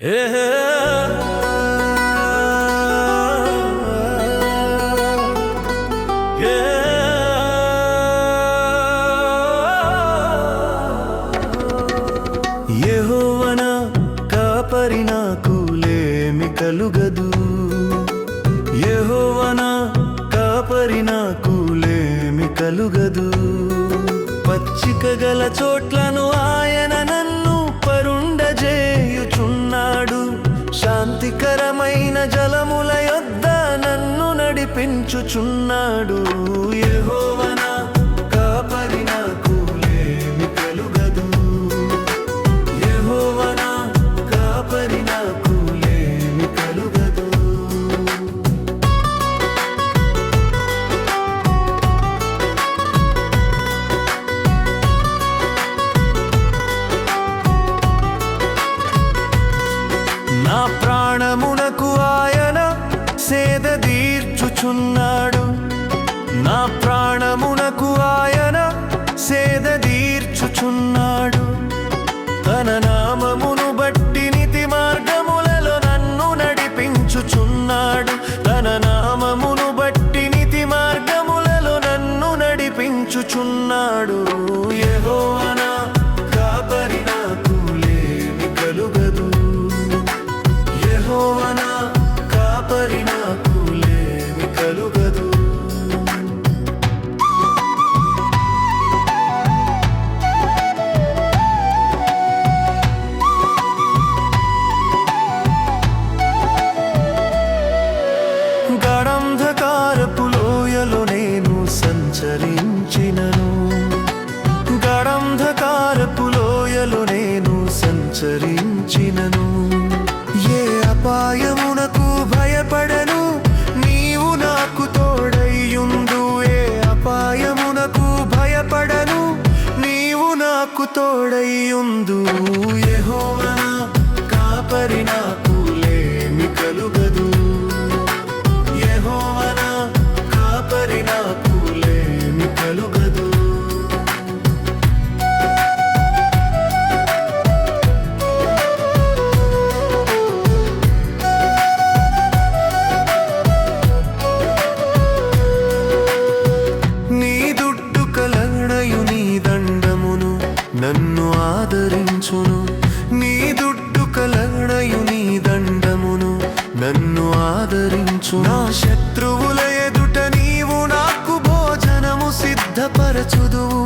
యెహోవా కాపరి నాకు లేమి కలుగదు. యెహోవా కాపరి నాకు లేమి కలుగదు. పచ్చిక గల చోట్లను ఆయన నన్ను పరుండజేయుచున్నాడు. శాంతికరమైన జలముల యొద్ద నన్ను నడిపించుచున్నాడు. యెహోవా కాపరి నాకు లేమి కలుగదు. యెహోవా కాపరి నాకు లేమి కలుగదు. నా ప్రాణమునకు ఆయన సేద తీర్చుచున్నాడు. నా ప్రాణమునకు ఆయన సేద తీర్చుచున్నాడు. తన నామమును బట్టి నీతి మార్గములలో నన్ను నడిపించుచున్నాడు. తన నామమును బట్టి నీతి మార్గములలో నన్ను నడిపించుచున్నాడు. యెహోవా కాపరి నాకు లేమి కలుగదు. యెహోవా కాపరి నాకు లేమి కలుగదు. గాఢంధకారపు లోయలో నేను సంచరించినను. గాఢంధకారపు లోయలో నేను సంచరించినను. ఏ అపాయమునకు భయపడను, నీవు నాకు తోడైయుందు. ఏ అపాయమునకు భయపడను, నీవు నాకు తోడైయుందు. యెహోవా కాపరి నాకు లేమి కలుగదు. యెహోవా కాపరి నాకు లేమి కలుగదు. నీ దుడ్డు కలనయు నీ దండమును నన్ను ఆదరించును. నీ దుడ్డు కలనయు నీ దండమును నన్ను ఆదరించు. నా శత్రువుల ఎదుట నీవు నాకు భోజనము సిద్ధపరచుదువు.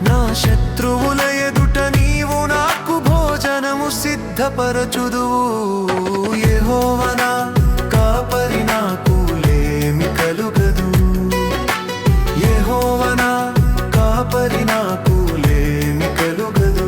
నా శత్రువుల ఎదుట నీవు నాకు భోజనము సిద్ధపరచుదువు. యెహోవా కాపరి నాకు లేమి కలుగదు. యెహోవా కాపరి నాకు లేమి కలుగదు.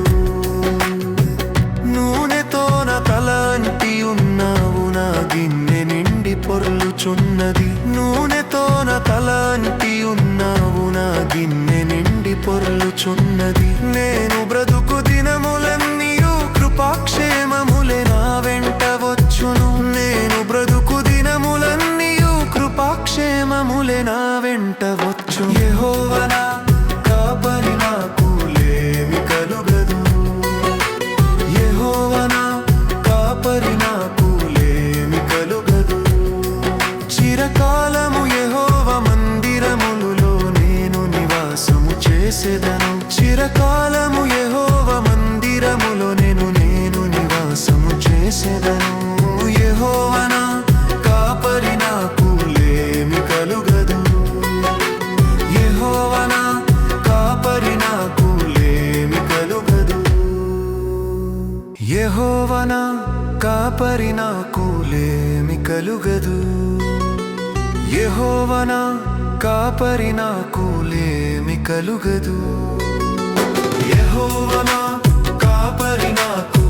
నూనెతో నా తల అంటి ఉన్నావు, నా గిన్నె నిండి పొర్లుచున్నది. నూనెతో నా తల అంటి ఉన్నావు, నా గిన్నె నిండి పొర్లుచున్నది. నేను బ్రతుకు దినములన్నీయు కృపాక్షేమములే నా వెంట వచ్చును. నేను బ్రతుకు దినములన్నీయు కృపాక్షేమములే నా వెంట వచ్చు. యెహోవా కాపరి నాకు లేమి కలుగదు. యెహోవా కాపరి నాకు లేమి కలుగదు. చిరకాలము యెహోవా మందిరములో నేను నివాసము చేసేదను. చిరకాలము యెహోవా మందిరములో నేను నివాసము చేసేదను. యెహోవా కాపరి నాకు లేమి కలుగదు. యెహోవా కాపరి నాకు లేమి కలుగదు. యెహోవా కాపరి నాకు లేమి కలుగదు. యెహోవా కాపరి నాకు లేమి కలుగదు. యెహోవా కాపరి నాకు